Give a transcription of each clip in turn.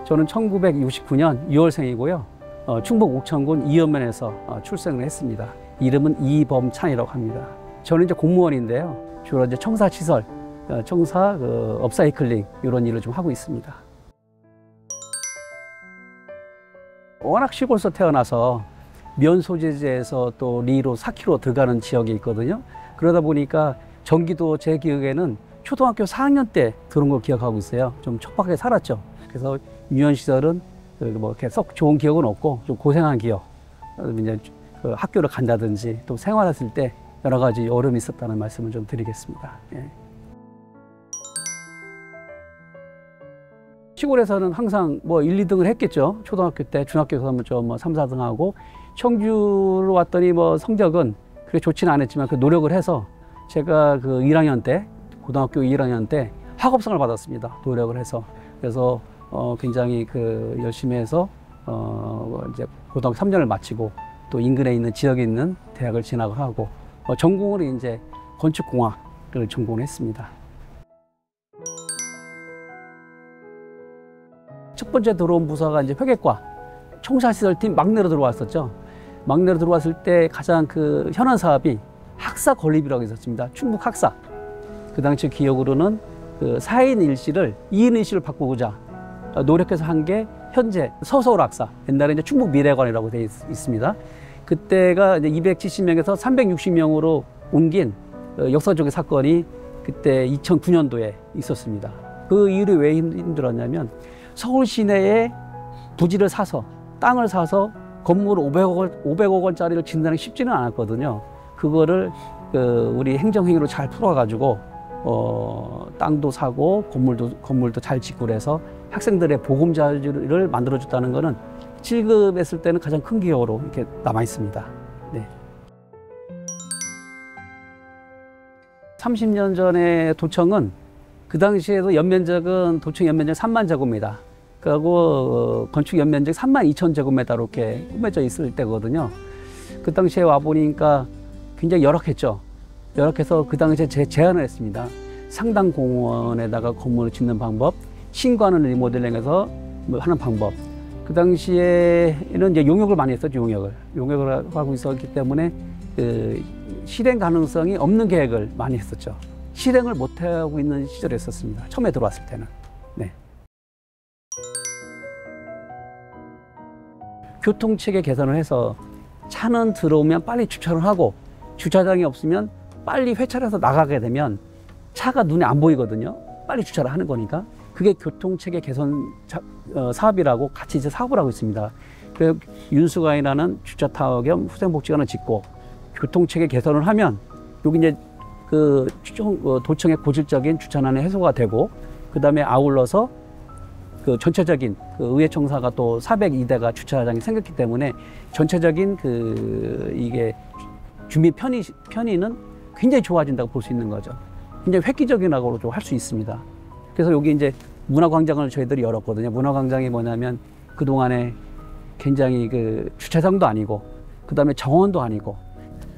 저는 1969년 6월생이고요. 충북 옥천군 이연면에서 출생을 했습니다. 이름은 이범찬이라고 합니다. 저는 이제 공무원인데요. 주로 이제 청사 시설, 청사 업사이클링 이런 일을 좀 하고 있습니다. 워낙 시골에서 태어나서 면 소재지에서 또 리로 4km 들어가는 지역이 있거든요. 그러다 보니까 전기도 제 기억에는 초등학교 4학년 때 들어온 걸 기억하고 있어요. 좀 척박하게 살았죠. 그래서 유년 시절은 뭐 이렇게 썩 좋은 기억은 없고 좀 고생한 기억. 이제 그 학교를 간다든지 또 생활했을 때 여러 가지 어려움이 있었다는 말씀을 좀 드리겠습니다. 예. 시골에서는 항상 뭐 1, 2등을 했겠죠. 초등학교 때, 중학교에서 좀 뭐 3, 4등 하고 청주로 왔더니 뭐 성적은 그렇게 좋지는 않았지만 그 노력을 해서 제가 그 1학년 때, 고등학교 1학년 때 학업상을 받았습니다. 노력을 해서. 그래서 굉장히 그 열심히 해서 이제 고등학교 3년을 마치고 또 인근에 있는 지역에 있는 대학을 진학을 하고 전공으로 이제 건축공학을 전공했습니다. 첫 번째 들어온 부서가 이제 회계과 청사시설팀 막내로 들어왔었죠. 막내로 들어왔을 때 가장 그 현안 사업이 학사 건립이라고 있었습니다. 충북 학사. 그 당시 기억으로는 그 4인 일실을 2인 일실을 바꾸고자 노력해서 한 게 현재 서서울 학사. 옛날에 이제 충북 미래관이라고 되어 있습니다. 그때가 이제 270명에서 360명으로 옮긴 역사적인 사건이 그때 2009년도에 있었습니다. 그 이유로 왜 힘들었냐면 서울 시내에 부지를 사서 땅을 사서 건물 500억 원짜리를 짓는다는 게 쉽지는 않았거든요. 그거를 우리 행정행위로 잘 풀어가지고 땅도 사고 건물도 잘 짓고 그래서 학생들의 보금자리를 만들어줬다는 거는 지급했을 때는 가장 큰 기여로 이렇게 남아 있습니다. 네. 30년 전에 도청은 그 당시에도 연면적은 도청 연면적 3만 제곱미터. 그리고 건축 연면적 3만 2천 제곱미터로 이렇게 꾸며져 있을 때거든요. 그 당시에 와 보니까 굉장히 열악했죠. 열악해서 그 당시에 제안을 했습니다. 상당공원에다가 건물을 짓는 방법, 신관을 리모델링해서 하는 방법. 그 당시에는 이제 용역을 많이 했었죠. 용역을 하고 있었기 때문에 그 실행 가능성이 없는 계획을 많이 했었죠. 실행을 못 하고 있는 시절이었습니다. 처음에 들어왔을 때는. 네. 교통체계 개선을 해서 차는 들어오면 빨리 주차를 하고 주차장이 없으면 빨리 회차해서 나가게 되면 차가 눈에 안 보이거든요. 빨리 주차를 하는 거니까. 그게 교통체계 개선 사업이라고 같이 이제 사업을 하고 있습니다. 그래서 윤수관이라는 주차타워 겸 후생복지관을 짓고 교통체계 개선을 하면 여기 이제 그 도청의 고질적인 주차난의 해소가 되고 그 다음에 아울러서 그 전체적인 그 의회청사가 또 402대가 주차장이 생겼기 때문에 전체적인 이게 주민 편의는 굉장히 좋아진다고 볼 수 있는 거죠. 굉장히 획기적이라고 할 수 있습니다. 그래서 여기 이제 문화광장을 저희들이 열었거든요. 문화광장이 뭐냐면 그동안에 굉장히 그 주차장도 아니고 그 다음에 정원도 아니고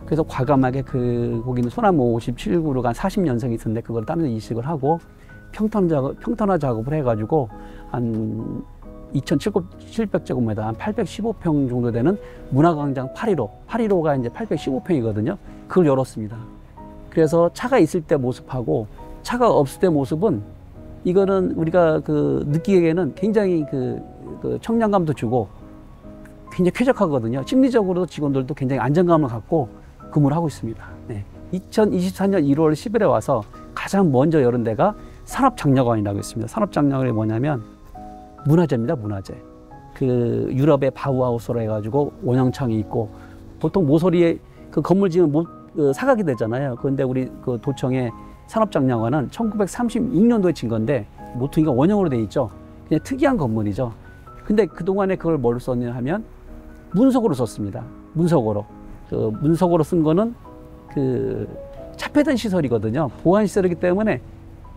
그래서 과감하게 거기는 소나무 57그루가 한 40년생이 있었는데 그걸 다른 데 이식을 하고 평탄화 작업을 해가지고 한 2,700제곱미터, 한 815평 정도 되는 문화광장 815가 이제 815평이거든요. 그걸 열었습니다. 그래서 차가 있을 때 모습하고 차가 없을 때 모습은 이거는 우리가 느끼기에는 굉장히 청량감도 주고 굉장히 쾌적하거든요. 심리적으로도 직원들도 굉장히 안정감을 갖고 근무를 하고 있습니다. 네. 2024년 1월 10일에 와서 가장 먼저 열은 데가 산업장려관이라고 있습니다. 산업장려관이 뭐냐면 문화재입니다. 문화재. 유럽의 바우하우스로 해가지고 원형창이 있고 보통 모서리에 건물 지으면 사각이 되잖아요. 그런데 우리 도청의 산업장려관은 1936년도에 진 건데 모퉁이가 원형으로 돼 있죠. 그냥 특이한 건물이죠. 근데 그동안에 그걸 뭘 썼냐 하면 문석으로 썼습니다. 문석으로. 문석으로 쓴 거는 차폐된 시설이거든요. 보안 시설이기 때문에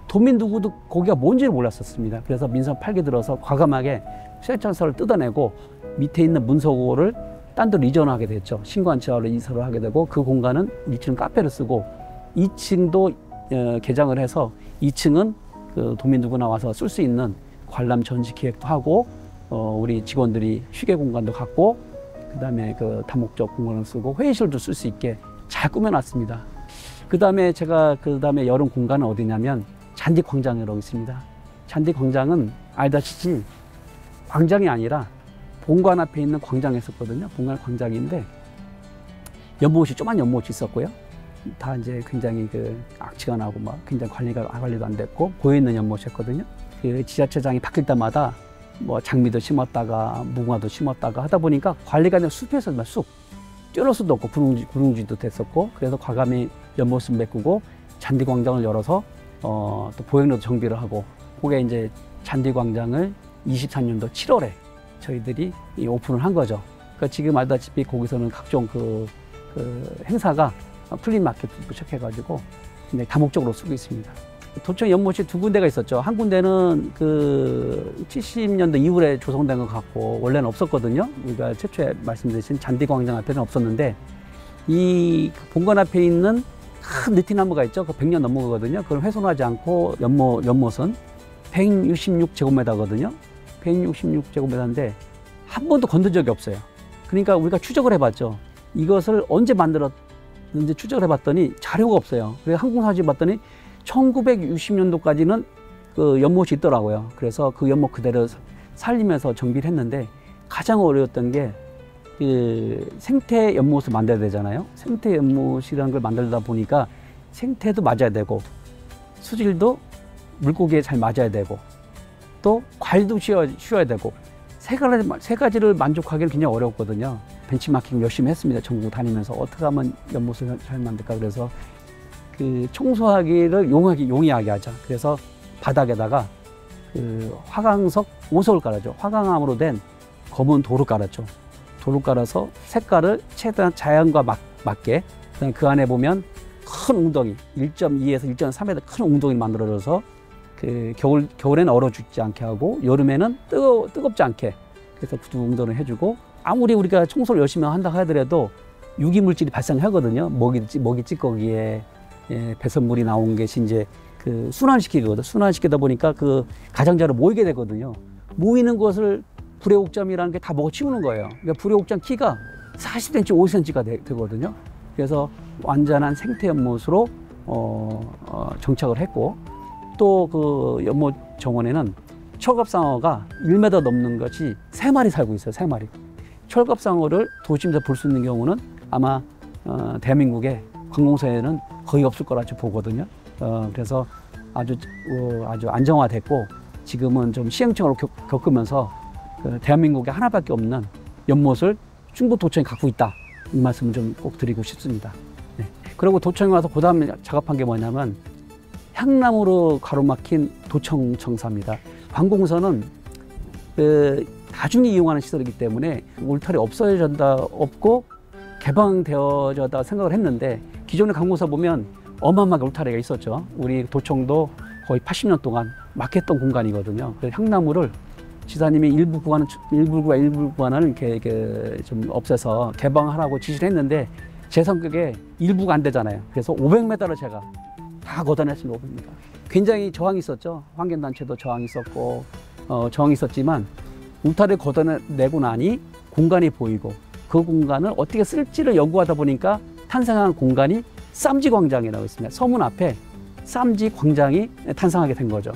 도민 누구도 거기가 뭔지를 몰랐었습니다. 그래서 민선 8기 들어서 과감하게 쉘터를 뜯어내고 밑에 있는 문석호를 딴 데로 이전하게 됐죠. 신관지하로 이사를 하게 되고 그 공간은 1층 카페를 쓰고 2층도 개장을 해서 2층은 도민 누구나 와서 쓸 수 있는 관람 전시 기획도 하고 우리 직원들이 휴게 공간도 갖고 그다음에 그 다목적 공간을 쓰고 회의실도 쓸 수 있게 잘 꾸며놨습니다. 그다음에 제가 그다음에 여름 공간은 어디냐면 잔디 광장이라고 있습니다. 잔디 광장은 알다시피 광장이 아니라 본관 앞에 있는 광장에 있었거든요. 본관 광장인데 연못이 조그만 연못이 있었고요. 다 이제 굉장히 그 악취가 나고 막 굉장히 관리도 안 됐고 고여 있는 연못이었거든요. 그 지자체장이 바뀔 때마다 뭐 장미도 심었다가 무궁화도 심었다가 하다 보니까 관리가 아니라 숲에서 쑥 뛰어놀 수도 없고 구릉지도 됐었고 그래서 과감히 연못을 메꾸고 잔디 광장을 열어서 또 보행로도 정비를 하고 그게 이제 잔디 광장을 24년도 7월에 저희들이 오픈을 한 거죠. 그러니까 지금 알다시피 거기서는 각종 그 행사가 플리마켓부터 시작해가지고 굉장히 다목적으로 쓰고 있습니다. 도청 연못이 두 군데가 있었죠. 한 군데는 그 70년대 이후에 조성된 것 같고 원래는 없었거든요. 우리가 최초에 말씀드린 잔디 광장 앞에는 없었는데 이 본관 앞에 있는 큰 느티나무가 있죠. 그 100년 넘은 거거든요. 그걸 훼손하지 않고 연못은 166제곱미터거든요. 166제곱미터인데 한 번도 건든 적이 없어요. 그러니까 우리가 추적을 해봤죠. 이것을 언제 만들었는지 추적을 해봤더니 자료가 없어요. 그래서 항공사진 봤더니 1960년도까지는 그 연못이 있더라고요. 그래서 그 연못 그대로 살리면서 정비를 했는데 가장 어려웠던 게 그 생태 연못을 만들어야 되잖아요. 생태 연못이라는 걸 만들다 보니까 생태도 맞아야 되고 수질도 물고기에 잘 맞아야 되고 또 관리도 쉬워야 되고 세 가지를 만족하기는 굉장히 어렵거든요. 벤치마킹 열심히 했습니다. 전국 다니면서 어떻게 하면 연못을 잘 만들까. 그래서 그 청소하기를 용이하게 하자. 그래서 바닥에다가 그 화강석 5석을 깔았죠. 화강암으로 된 검은 돌을 깔았죠. 돌을 깔아서 색깔을 최대한 자연과 맞게 그다음에 그 안에 보면 큰 웅덩이 1.2에서 1.3m 큰 웅덩이를 만들어줘서 그 겨울에는 얼어 죽지 않게 하고 여름에는 뜨겁지 않게 그래서 그 웅덩이를 해주고 아무리 우리가 청소를 열심히 한다 하더라도 유기물질이 발생하거든요. 먹이 찌꺼기에 배설물이 나온 것이 이제 그 순환시키거든. 순환시키다 보니까 그 가장자로 모이게 되거든요. 모이는 것을 불의 옥잠이라는 게 다 먹어 치우는 거예요. 그러니까 불의 옥잠 키가 40cm, 50cm가 되거든요. 그래서 완전한 생태 연못으로 정착을 했고 또 그 연못 정원에는 철갑상어가 1m 넘는 것이 3마리 살고 있어요. 3마리. 철갑상어를 도심에서 볼 수 있는 경우는 아마 대한민국의 관공서에는 거의 없을 거라 보거든요. 그래서 아주 안정화됐고 지금은 좀 시행착오를 겪으면서 그 대한민국에 하나밖에 없는 연못을 충북도청이 갖고 있다. 이 말씀을 좀 꼭 드리고 싶습니다. 네. 그리고 도청에 와서 그 다음에 작업한 게 뭐냐면 향나무로 가로막힌 도청청사입니다. 관공서는 그 나중에 이용하는 시설이기 때문에 울타리 없고 개방되어졌다 생각을 했는데 기존의 관공서 보면 어마어마하게 울타리가 있었죠. 우리 도청도 거의 80년 동안 막혔던 공간이거든요. 그래서 향나무를 지사님이 일부 구간을 이렇게 좀 없애서 개방하라고 지시를 했는데 제 성격에 일부가 안 되잖아요. 그래서 500m를 제가 다 걷어냈습니다. 500m. 굉장히 저항이 있었죠. 환경단체도 저항이 있었고 저항이 있었지만 울타리를 걷어내고 나니 공간이 보이고 그 공간을 어떻게 쓸지를 연구하다 보니까 탄생한 공간이 쌈지광장이라고 있습니다. 서문 앞에 쌈지광장이 탄생하게 된 거죠.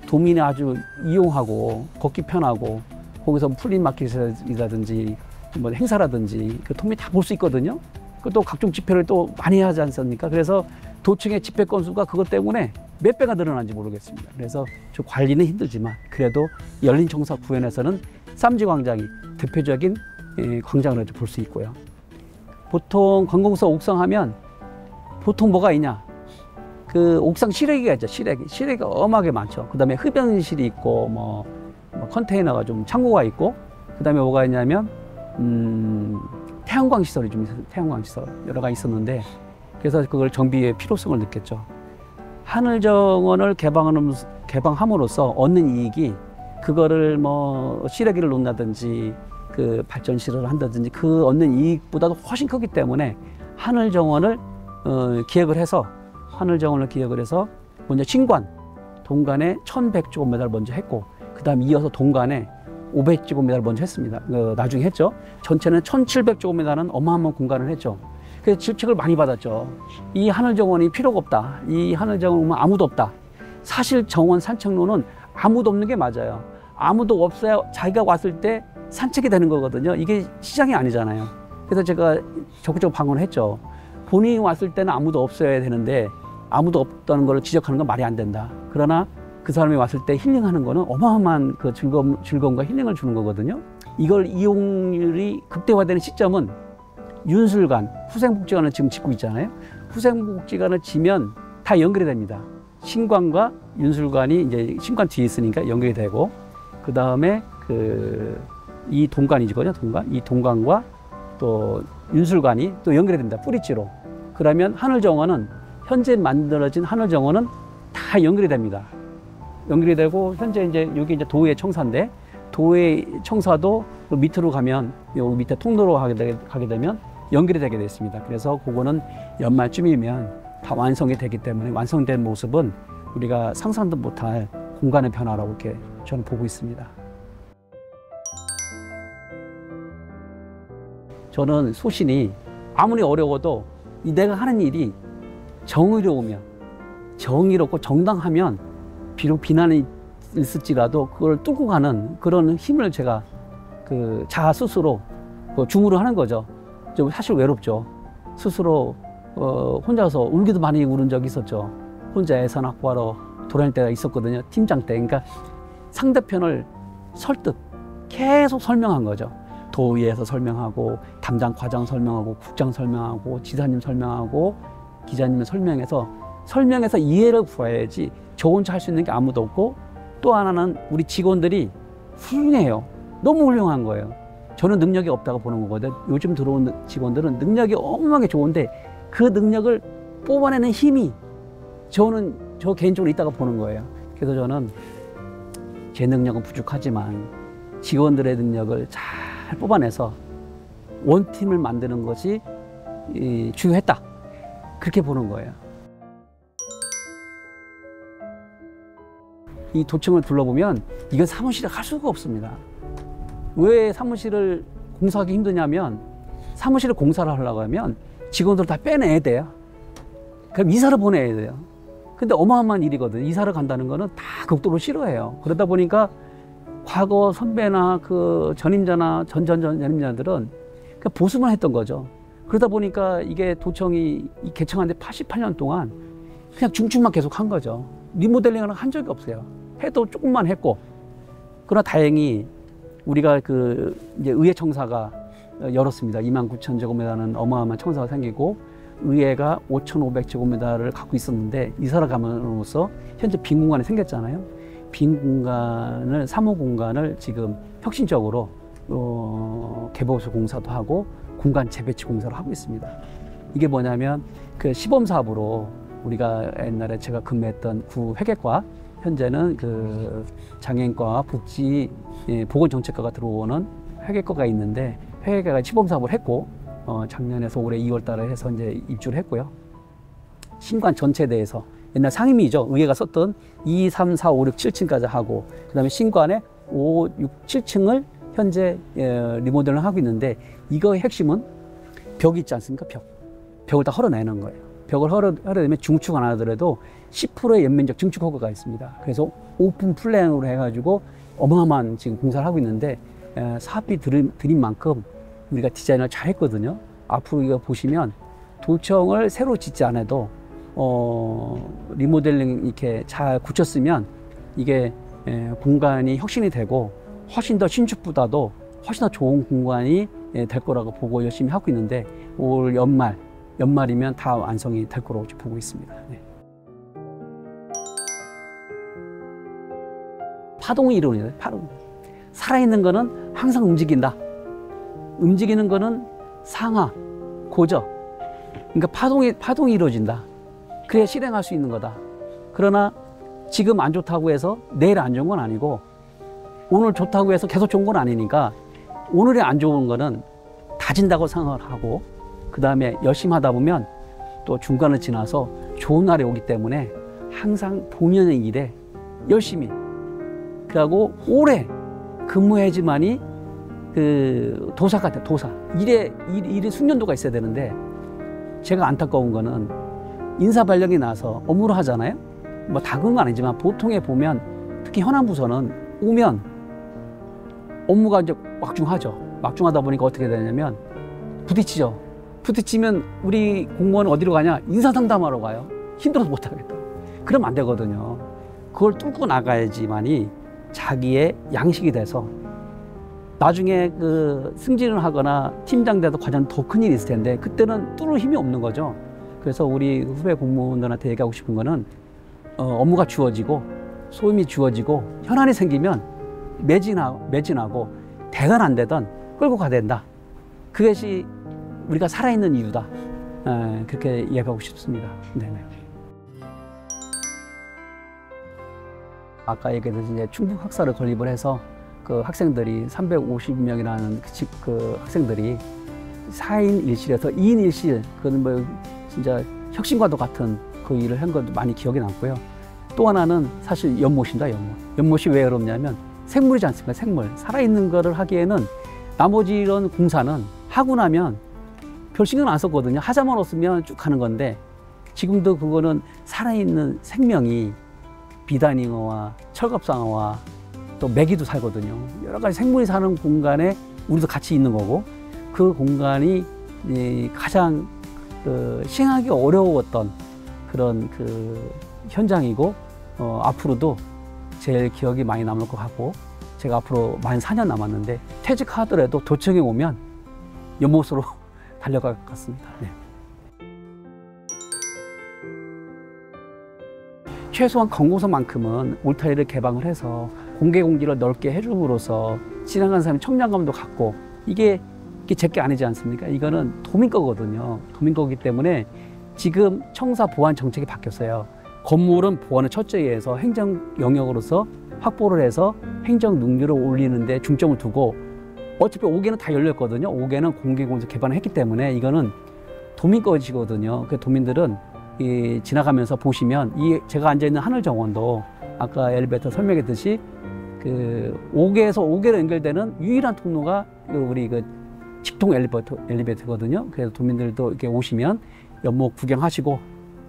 도민이 아주 이용하고 걷기 편하고 거기서 플리마켓이라든지 뭐 행사라든지 그 도민이 다 볼 수 있거든요. 또 각종 집회를 또 많이 하지 않습니까? 그래서 도청의 집회 건수가 그것 때문에 몇 배가 늘어난지 모르겠습니다. 그래서 저 관리는 힘들지만 그래도 열린청사 구현에서는 쌈지광장이 대표적인 광장을 볼 수 있고요. 보통 관공서 옥상하면 보통 뭐가 있냐? 그 옥상 실외기가 있죠. 실외기가 엄하게 많죠. 그 다음에 흡연실이 있고 뭐 컨테이너가 좀 창고가 있고 그 다음에 뭐가 있냐면 태양광 시설이 좀 있어요. 태양광 시설 여러 가지 있었는데 그래서 그걸 정비의 필요성을 느꼈죠. 하늘정원을 개방함으로써 얻는 이익이 그거를 뭐 실외기를 놓는다든지 그 발전실을 한다든지 그 얻는 이익보다도 훨씬 크기 때문에 하늘정원을 기획을 해서 먼저 신관 동간에 1100제곱미터를 먼저 했고 그 다음 이어서 동간에 500제곱미터를 먼저 했습니다. 나중에 했죠. 전체는 1700제곱미터는 어마어마한 공간을 했죠. 그래서 질책을 많이 받았죠. 이 하늘정원이 필요가 없다. 이 하늘정원 오면 아무도 없다. 사실 정원 산책로는 아무도 없는 게 맞아요. 아무도 없어야 자기가 왔을 때 산책이 되는 거거든요. 이게 시장이 아니잖아요. 그래서 제가 적극적으로 방문을 했죠. 본인이 왔을 때는 아무도 없어야 되는데 아무도 없다는 걸 지적하는 건 말이 안 된다. 그러나 그 사람이 왔을 때 힐링하는 거는 어마어마한 그 즐거움과 힐링을 주는 거거든요. 이걸 이용률이 극대화되는 시점은 윤술관, 후생복지관을 지금 짓고 있잖아요. 후생복지관을 지면 다 연결이 됩니다. 신관과 윤술관이 이제 신관 뒤에 있으니까 연결이 되고, 그 다음에 이 동관이거든요. 이 동관과 또 윤술관이 또 연결이 됩니다. 뿌리치로. 그러면 하늘정원은 현재 만들어진 하늘정원은 다 연결이 됩니다. 연결이 되고, 현재 이제 여기 이제 도의 청사인데, 도의 청사도 밑으로 가면 여기 밑에 통로로 가게 되면 연결이 되게 됐습니다. 그래서 그거는 연말쯤이면 다 완성이 되기 때문에 완성된 모습은 우리가 상상도 못할 공간의 변화라고 이렇게 저는 보고 있습니다. 저는 소신이 아무리 어려워도 내가 하는 일이 정의로우면, 정의롭고 정당하면 비록 비난이 있을지라도 그걸 뚫고 가는 그런 힘을 제가 자아 스스로 중으로 하는 거죠. 좀 사실 외롭죠. 스스로 혼자서 울기도 많이 울은 적이 있었죠. 혼자 예산 확보하러 돌아다닐 때가 있었거든요. 팀장 때. 그러니까 상대편을 설득, 계속 설명한 거죠. 도의에서 설명하고, 담당 과장 설명하고, 국장 설명하고, 지사님 설명하고, 기자님 설명해서 이해를 구해야지 저 혼자 할 수 있는 게 아무도 없고, 또 하나는 우리 직원들이 훌륭해요. 너무 훌륭한 거예요. 저는 능력이 없다고 보는 거거든요. 요즘 들어온 직원들은 능력이 어마어마하게 좋은데 그 능력을 뽑아내는 힘이 저는 저 개인적으로 있다고 보는 거예요. 그래서 저는 제 능력은 부족하지만 직원들의 능력을 잘 뽑아내서 원팀을 만드는 것이 중요했다. 그렇게 보는 거예요. 이 도청을 둘러보면 이건 사무실에 갈 수가 없습니다. 왜 사무실을 공사하기 힘드냐면, 사무실에 공사를 하려고 하면 직원들 다 빼내야 돼요. 그럼 이사를 보내야 돼요. 근데 어마어마한 일이거든요. 이사를 간다는 거는 다 극도로 싫어해요. 그러다 보니까 과거 선배나 그 전임자나 전임자들은 보수만 했던 거죠. 그러다 보니까 이게 도청이 개청한 지 88년 동안 그냥 중축만 계속 한 거죠. 리모델링을 한 적이 없어요. 해도 조금만 했고. 그러나 다행히 우리가 이제 의회 청사가 열었습니다. 29,000제곱미터는 어마어마한 청사가 생기고, 의회가 5,500제곱미터를 갖고 있었는데 이사를 감으로써 현재 빈 공간이 생겼잖아요. 빈 공간을, 사무 공간을 지금 혁신적으로 개보수 공사도 하고 공간 재배치 공사를 하고 있습니다. 이게 뭐냐면 그 시범 사업으로 우리가 옛날에 제가 근무했던 구 회계과, 현재는 그 장애인과 복지 보건정책과가 들어오는 회계과가 있는데, 회계과가 시범 사업을 했고, 작년에서 올해 2월 달에 해서 이제 입주를 했고요. 신관 전체에 대해서 옛날 상임위죠. 의회가 썼던 2, 3, 4, 5, 6, 7층까지 하고, 그 다음에 신관의 5, 6, 7층을 현재 리모델링을 하고 있는데, 이거의 핵심은 벽이 있지 않습니까? 벽을 다 헐어내는 거예요. 벽을 헐어내면 중축 안 하더라도 10%의 연면적 증축 허가가 있습니다. 그래서 오픈 플랜으로 해가지고 어마어마한 지금 공사를 하고 있는데, 사업비 들인 만큼 우리가 디자인을 잘 했거든요. 앞으로 이거 보시면 도청을 새로 짓지 않아도 리모델링 이렇게 잘 굳혔으면 이게 공간이 혁신이 되고 훨씬 더 신축보다도 훨씬 더 좋은 공간이 될 거라고 보고 열심히 하고 있는데, 올 연말이면 다 완성이 될 거라고 보고 있습니다. 네. 파동 이론이에요. 파동. 살아있는 거는 항상 움직인다. 움직이는 거는 상하, 고저. 그러니까 파동이 이루어진다. 그래야 실행할 수 있는 거다. 그러나 지금 안 좋다고 해서 내일 안 좋은 건 아니고, 오늘 좋다고 해서 계속 좋은 건 아니니까, 오늘이 안 좋은 거는 다진다고 생각을 하고, 그 다음에 열심히 하다 보면 또 중간을 지나서 좋은 날이 오기 때문에 항상 본연의 일에 열심히, 그리고 오래 근무해야지만이 그 도사 같아, 도사. 일의 숙련도가 있어야 되는데, 제가 안타까운 거는 인사 발령이 나서 업무를 하잖아요. 뭐 다 그런 건 아니지만 보통에 보면 특히 현안 부서는 오면 업무가 이제 막중하다 보니까 어떻게 되냐면 부딪히죠. 부딪히면 우리 공무원은 어디로 가냐? 인사상담하러 가요. 힘들어서 못 하겠다. 그러면 안 되거든요. 그걸 뚫고 나가야지만이 자기의 양식이 돼서 나중에 그 승진을 하거나 팀장 돼도 과연 더 큰 일이 있을 텐데 그때는 뚫을 힘이 없는 거죠. 그래서 우리 후배 공무원들한테 얘기하고 싶은 거는 업무가 주어지고 소임이 주어지고 현안이 생기면 매진하고 되든 안 되든 끌고 가야 된다. 그것이 우리가 살아있는 이유다. 그렇게 이야기하고 싶습니다. 네네. 아까 얘기했듯이 이제 충북 학사를 건립을 해서 그 학생들이 350명이라는 그 학생들이 4인 1실에서 2인 1실, 그건 뭐 진짜 혁신과도 같은 그 일을 한 것도 많이 기억에 남고요. 또 하나는 사실 연못입니다, 연못. 연못이 왜 그러냐면 생물이지 않습니까? 생물. 살아있는 거를 하기에는 나머지 이런 공사는 하고 나면 별 신경 안 썼거든요. 하자만 없으면 쭉 가는 건데 지금도 그거는 살아있는 생명이 비단잉어와 철갑상어와 또 메기도 살거든요. 여러 가지 생물이 사는 공간에 우리도 같이 있는 거고 그 공간이 가장 시행하기 어려웠던 그런 그 현장이고 앞으로도 제일 기억이 많이 남을 것 같고 제가 앞으로 만 4년 남았는데 퇴직하더라도 도청에 오면 연못으로 달려갈 것 같습니다. 네. 최소한 권고서만큼은 울타리를 개방을 해서 공개 공지를 넓게 해줌으로써 지나가는 사람이 청량감도 갖고 이게 제게 아니지 않습니까? 이거는 도민 거거든요. 도민 거기 때문에 지금 청사 보안 정책이 바뀌었어요. 건물은 보안의 첫째에 해서 행정 영역으로서 확보를 해서 행정 능률을 올리는 데 중점을 두고 어차피 5개는 다 열렸거든요. 5개는 공개 공지 개방을 했기 때문에 이거는 도민 것이거든요. 그 도민들은 지나가면서 보시면 제가 앉아있는 하늘정원도 아까 엘리베이터 설명했듯이 그 5개에서 5개로 연결되는 유일한 통로가 우리 그 직통 엘리베이터거든요. 그래서 도민들도 이렇게 오시면 연못 구경하시고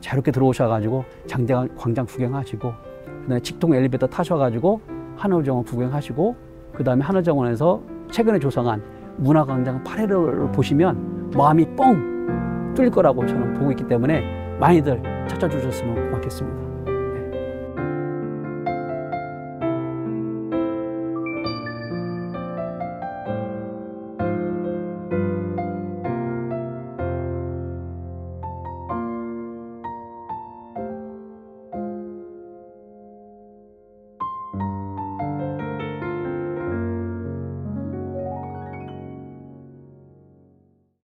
자유롭게 들어오셔가지고 장대관 광장 구경하시고 그다음에 직통 엘리베이터 타셔가지고 하늘정원 구경하시고 그다음에 하늘정원에서 최근에 조성한 문화광장 8회를 보시면 마음이 뻥 뚫릴 거라고 저는 보고 있기 때문에 많이들 찾아주셨으면 고맙겠습니다.